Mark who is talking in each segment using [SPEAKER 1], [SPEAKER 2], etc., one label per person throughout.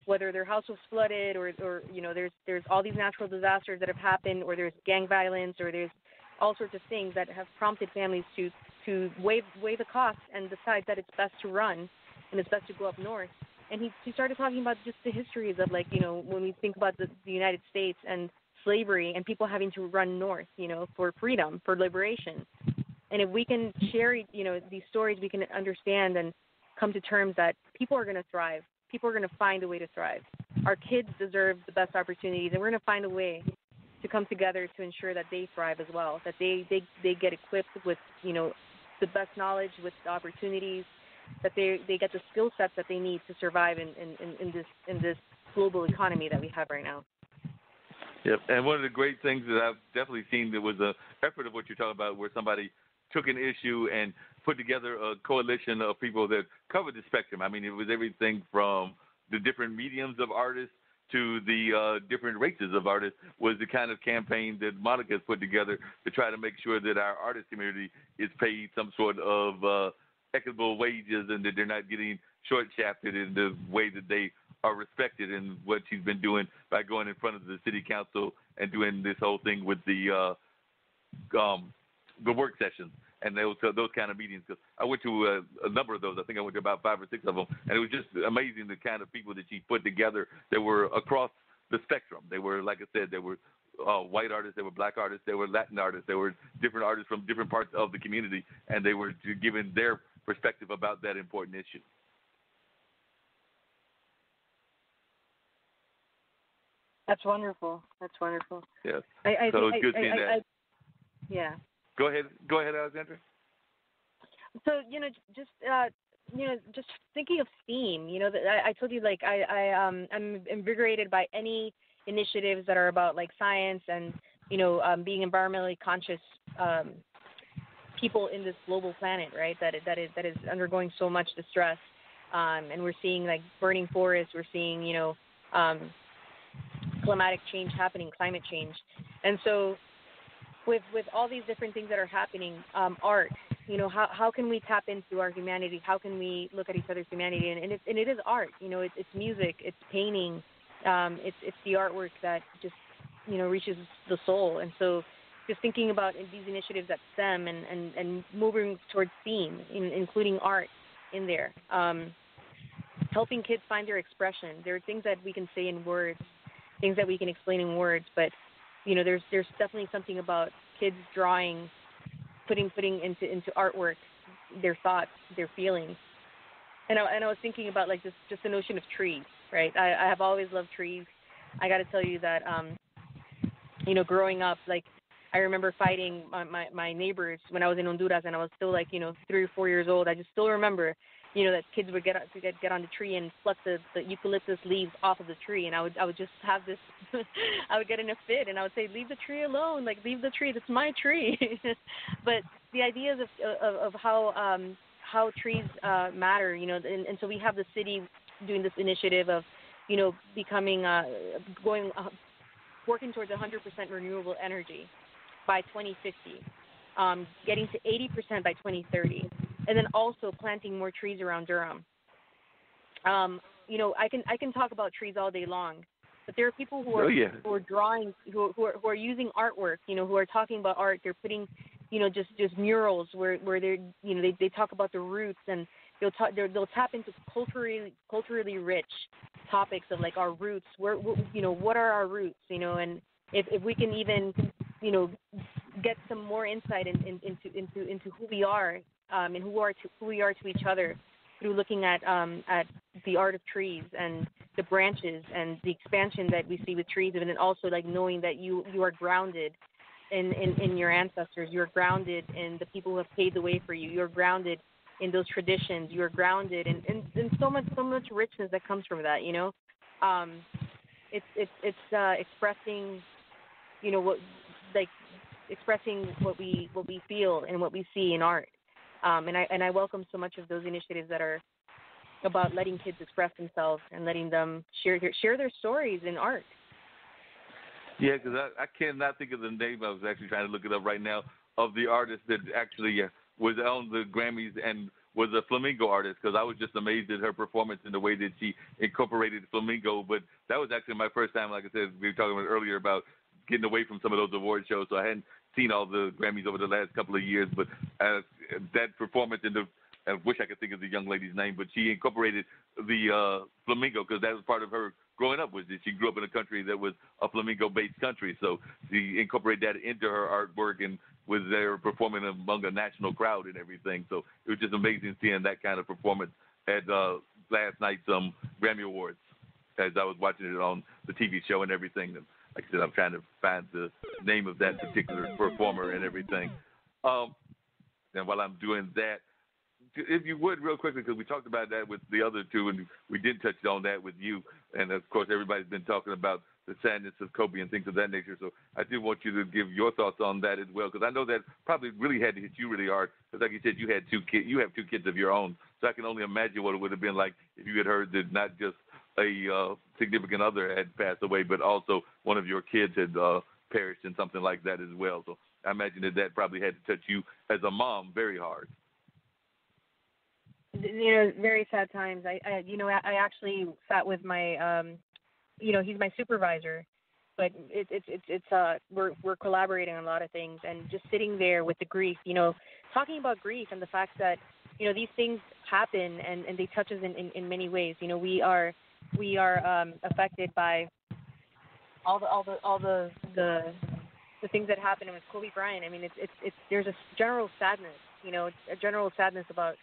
[SPEAKER 1] whether their house was flooded or there's all these natural disasters that have happened, or there's gang violence, or there's all sorts of things that have prompted families to weigh the cost and decide that it's best to run and it's best to go up north. And he started talking about just the histories of, like, when we think about the United States and slavery and people having to run north, for freedom, for liberation. And if we can share, these stories, we can understand and come to terms that people are going to thrive. People are going to find a way to thrive. Our kids deserve the best opportunities, and we're going to find a way to come together to ensure that they thrive as well, that they get equipped with, the best knowledge, with the opportunities, that they get the skill sets that they need to survive in this global economy that we have right now.
[SPEAKER 2] Yep, and one of the great things that I've definitely seen, there was an effort of what you're talking about, where somebody took an issue and put together a coalition of people that covered the spectrum. I mean, it was everything from the different mediums of artists to the different races of artists, was the kind of campaign that Monica's put together to try to make sure that our artist community is paid some sort of equitable wages, and that they're not getting short-shafted in the way that they are respected, and what she's been doing by going in front of the city council and doing this whole thing with the work sessions and those kind of meetings. Cause I went to a number of those. I think I went to about 5 or 6 of them, and it was just amazing the kind of people that she put together that were across the spectrum. They were, like I said, they were white artists, they were black artists, they were Latin artists, they were different artists from different parts of the community, and they were giving their perspective about that important issue.
[SPEAKER 1] That's wonderful.
[SPEAKER 2] Yes.
[SPEAKER 1] So
[SPEAKER 2] it's good seeing that.
[SPEAKER 1] Yeah.
[SPEAKER 2] Go ahead, Alexandra.
[SPEAKER 1] So just thinking of STEAM. I told you, like, I'm invigorated by any initiatives that are about, like, science and being environmentally conscious people in this global planet, right? That is undergoing so much distress, and we're seeing, like, burning forests. We're seeing climatic change happening, climate change. And so with all these different things that are happening, art, how can we tap into our humanity? How can we look at each other's humanity? And it is art, it's music, it's painting, it's the artwork that just, reaches the soul. And so just thinking about these initiatives at STEM and moving towards STEAM, including art in there, helping kids find their expression. There are things that we can say in words, things that we can explain in words, but there's definitely something about kids drawing, putting into artwork their thoughts, their feelings. And I was thinking about, like, just the notion of trees, right? I have always loved trees. I got to tell you that growing up, like, I remember fighting my neighbors when I was in Honduras, and I was still, like, 3 or 4 years old. I just still remember that kids would get on the tree and pluck the eucalyptus leaves off of the tree, and I would just have this I would get in a fit, and I would say, leave the tree alone, like, leave the tree, that's my tree. But the ideas of how trees matter, and so we have the city doing this initiative of becoming working towards 100% renewable energy by 2050, getting to 80% by 2030. And then also planting more trees around Durham. I can talk about trees all day long, but there are people who are who are drawing, who are using artwork, who are talking about art. They're putting, just murals where they're, they talk about the roots, and they'll tap into culturally rich topics of, like, our roots. Where, what are our roots, and if we can even, get some more insight into who we are. And who we are to each other through looking at the art of trees and the branches and the expansion that we see with trees, and then also, like, knowing that you are grounded in your ancestors, you're grounded in the people who have paved the way for you, you're grounded in those traditions, you're grounded in so much richness that comes from that. It's expressing, expressing what we feel and what we see in art. And I welcome so much of those initiatives that are about letting kids express themselves and letting them share their stories in art.
[SPEAKER 2] Yeah, because I cannot think of the name. I was actually trying to look it up right now, of the artist that actually was on the Grammys and was a flamenco artist, because I was just amazed at her performance and the way that she incorporated flamenco. But that was actually my first time, like I said, we were talking about earlier about getting away from some of those award shows, so I hadn't seen all the Grammys over the last couple of years. But that performance I wish I could think of the young lady's name, but she incorporated the flamenco, because that was part of her growing up, was that she grew up in a country that was a flamenco-based country. So she incorporated that into her artwork and was there performing among a national crowd and everything. So it was just amazing seeing that kind of performance at last night's Grammy Awards, as I was watching it on the TV show and everything. And like I said, I'm trying to find the name of that particular performer and everything. And while I'm doing that, if you would, real quickly, because we talked about that with the other two, and we did touch on that with you. And, of course, everybody's been talking about the sadness of Kobe and things of that nature. So I do want you to give your thoughts on that as well, because I know that probably really had to hit you really hard. Because, like you said, you had two kids. You have two kids of your own. So I can only imagine what it would have been like if you had heard that not just a significant other had passed away, but also one of your kids had perished in something like that as well. So I imagine that probably had to touch you as a mom very hard.
[SPEAKER 1] Very sad times. I actually sat with my, he's my supervisor, but we're collaborating on a lot of things, and just sitting there with the grief, talking about grief and the fact that, these things happen and they touch us in many ways. We are affected by all the things that happen with Kobe Bryant. I mean, it's there's a general sadness, a general sadness about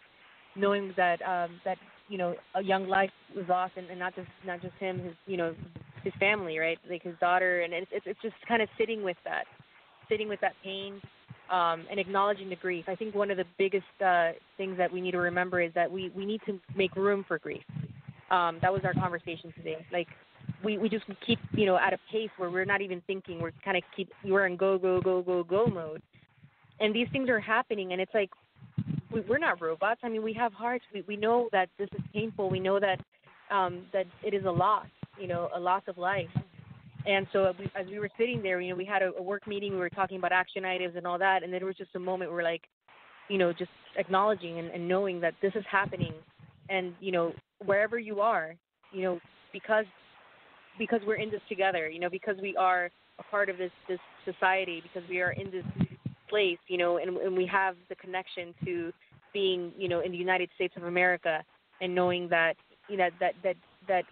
[SPEAKER 1] knowing that a young life was lost, and not just him, his family, right? Like his daughter, and it's just kind of sitting with that pain, and acknowledging the grief. I think one of the biggest things that we need to remember is that we need to make room for grief. That was our conversation today. Like we just keep at a pace where we're not even thinking. We're in go mode, and these things are happening, and it's like, we're not robots. I mean, we have hearts. We know that this is painful. We know that that it is a loss, a loss of life. And so as we were sitting there, we had a work meeting. We were talking about action items and all that. And then there was just a moment where, like, just acknowledging and knowing that this is happening. And, wherever you are, because we're in this together, because we are a part of this society, because we are in this place, and we have the connection to being, in the United States of America, and knowing that, that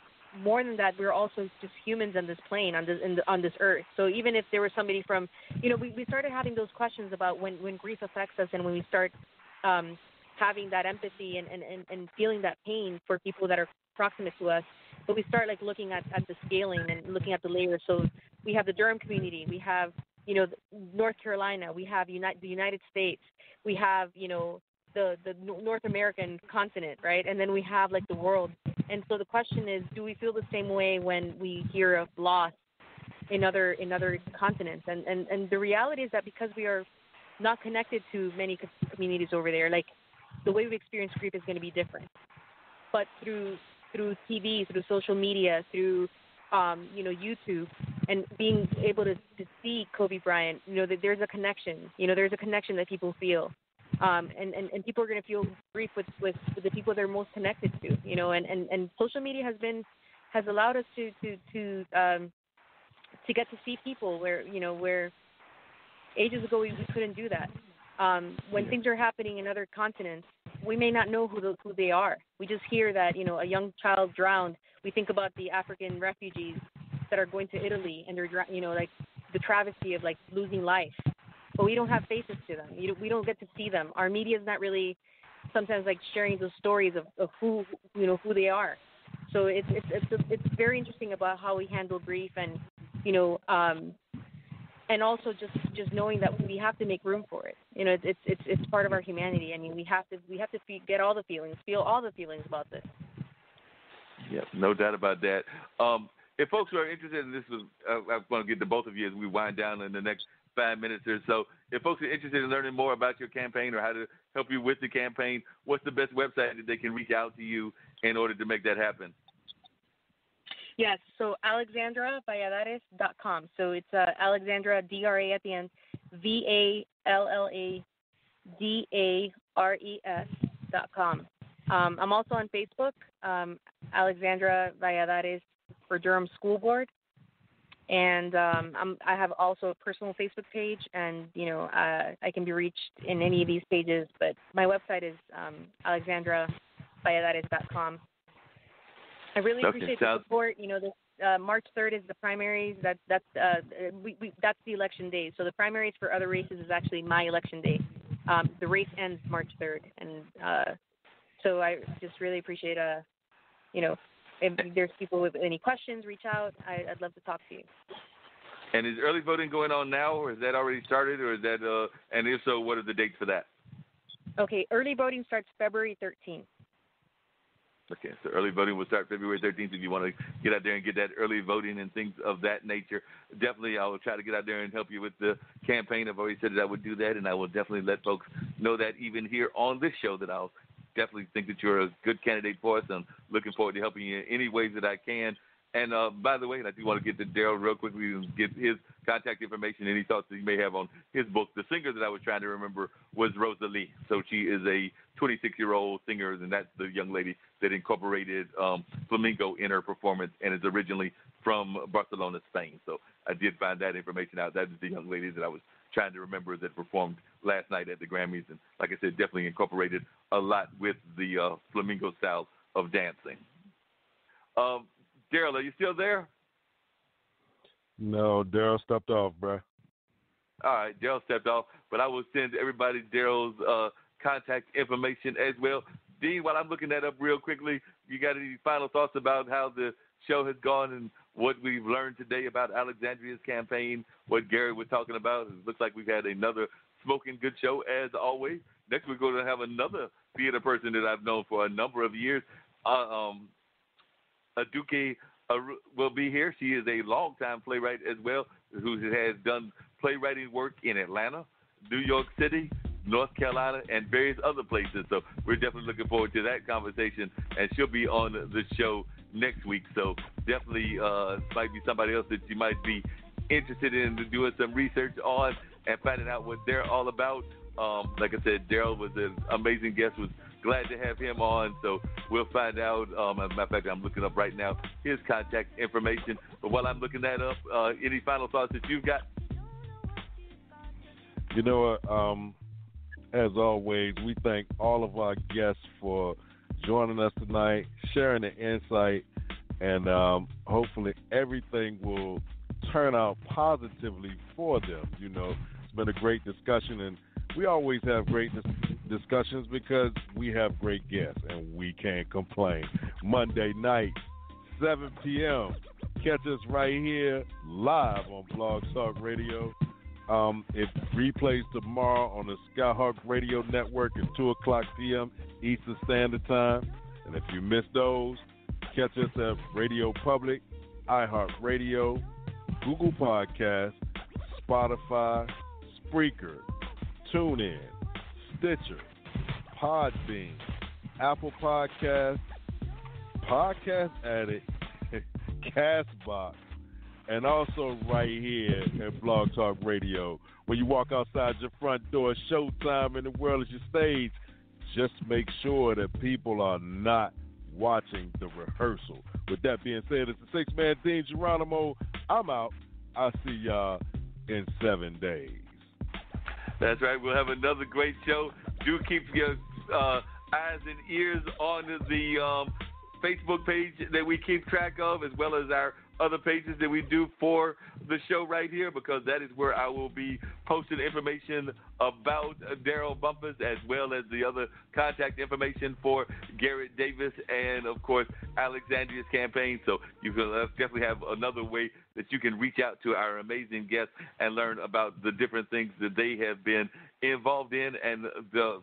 [SPEAKER 1] more than that, we're also just humans on this plane, on this earth. So even if there was somebody from, we started having those questions about when grief affects us, and when we start having that empathy and feeling that pain for people that are proximate to us. But we start looking at the scaling and looking at the layers. So we have the Durham community, we have North Carolina, we have the United States, we have the North American continent, right? And then we have the world. And so the question is, do we feel the same way when we hear of loss in other continents? And the reality is that because we are not connected to many communities over there, the way we experience grief is going to be different. But through TV, through social media, through YouTube, and being able to see Kobe Bryant, that there's a connection. There's a connection that people feel, and people are going to feel grief with the people they're most connected to. And social media has allowed us to get to see people where ages ago we couldn't do that. When things are happening in other continents, we may not know who they are. We just hear that, a young child drowned. We think about the African refugees that are going to Italy, and they're, the travesty of losing life. But we don't have faces to them. We don't get to see them. Our media is not really sometimes sharing those stories of who they are. So it's very interesting about how we handle grief, and and also just knowing that we have to make room for it. It's part of our humanity. I mean, we have to get all the feelings, feel all the feelings about this.
[SPEAKER 2] Yeah, no doubt about that. If folks are interested in this, I want to get to both of you as we wind down in the next 5 minutes or so. If folks are interested in learning more about your campaign or how to help you with the campaign, what's the best website that they can reach out to you in order to make that happen?
[SPEAKER 1] Yes, so AlexandraValladares.com. So it's Alexandra, D-R-A at the end, VALLADARES alexandravalladares.com. I'm also on Facebook, Alexandra Valladares for Durham School Board. And I have also a personal Facebook page, and, I can be reached in any of these pages. But my website is alexandravalladares.com. I really appreciate the support. This March 3rd is the primaries. That's the election day. So the primaries for other races is actually my election day. The race ends March 3rd, and so I just really appreciate if there's people with any questions, reach out. I'd love to talk to you.
[SPEAKER 2] And is early voting going on now, or is that already started, or is that and if so, what are the dates for that?
[SPEAKER 1] Okay, early voting starts February 13th.
[SPEAKER 2] Okay, so early voting will start February 13th. If you want to get out there and get that early voting and things of that nature, definitely I will try to get out there and help you with the campaign. I've already said that I would do that, and I will definitely let folks know that even here on this show that I'll definitely think that you're a good candidate for us. I'm looking forward to helping you in any ways that I can. And by the way, I do want to get to Daryl real quickly and get his contact information, any thoughts that you may have on his book. The singer that I was trying to remember was Rosalie. So she is a 26-year-old singer, and that's the young lady that incorporated flamenco in her performance and is originally from Barcelona, Spain. So I did find that information out. That is the young lady that I was trying to remember that performed last night at the Grammys. And like I said, definitely incorporated a lot with the flamenco style of dancing. Daryl, are you still there?
[SPEAKER 3] No, Daryl stepped off, bro.
[SPEAKER 2] All right, Daryl stepped off, but I will send everybody Daryl's contact information as well. Dean, while I'm looking that up real quickly, you got any final thoughts about how the show has gone and what we've learned today about Alexandria's campaign, what Garrett was talking about? It looks like we've had another smoking good show, as always. Next, we're going to have another theater person that I've known for a number of years. Aduke will be here. She is a longtime playwright as well, who has done playwriting work in Atlanta, New York City, North Carolina, and various other places. So we're definitely looking forward to that conversation, and she'll be on the show next week. So definitely might be somebody else that you might be interested in doing some research on and finding out what they're all about. Like I said, Daryl was an amazing guest. Was glad to have him on. So we'll find out. As a matter of fact, I'm looking up right now his contact information. But while I'm looking that up, any final thoughts that you've got?
[SPEAKER 3] You know what? As always, we thank all of our guests for joining us tonight, sharing the insight, and hopefully everything will turn out positively for them. You know, it's been a great discussion, and we always have great discussions because we have great guests, and we can't complain. Monday night, 7 p.m., catch us right here live on Blog Talk Radio. It replays tomorrow on the Skyhawk Radio Network at 2 o'clock p.m. Eastern Standard Time. And if you miss those, catch us at Radio Public, iHeartRadio, Google Podcasts, Spotify, Spreaker, TuneIn, Stitcher, Podbean, Apple Podcasts, Podcast Addict, Castbox, and also right here at Blog Talk Radio. When you walk outside your front door, showtime in the world is your stage. Just make sure that people are not watching the rehearsal. With that being said, it's the six-man team, Geronimo. I'm out. I'll see y'all in 7 days.
[SPEAKER 2] That's right. We'll have another great show. Do keep your eyes and ears on the Facebook page that we keep track of, as well as our other pages that we do for the show right here, because that is where I will be posting information about Daryl Bumpus, as well as the other contact information for Garrett Davis and, of course, Alexandria's campaign. So you can definitely have another way that you can reach out to our amazing guests and learn about the different things that they have been involved in. And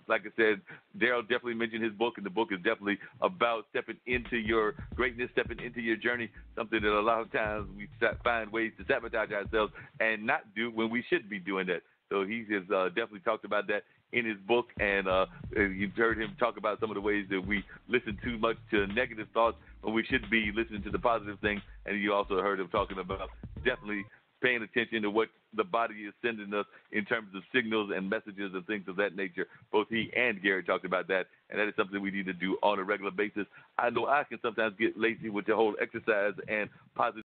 [SPEAKER 2] like I said, Daryl definitely mentioned his book, and the book is definitely about stepping into your greatness, stepping into your journey, something that a lot of times we find ways to sabotage ourselves and not do when we should be doing that. So he has definitely talked about that in his book, and you've heard him talk about some of the ways that we listen too much to negative thoughts when we should be listening to the positive things. And you also heard him talking about definitely paying attention to what the body is sending us in terms of signals and messages and things of that nature. Both he and Garrett talked about that, and that is something we need to do on a regular basis. I know I can sometimes get lazy with the whole exercise and positive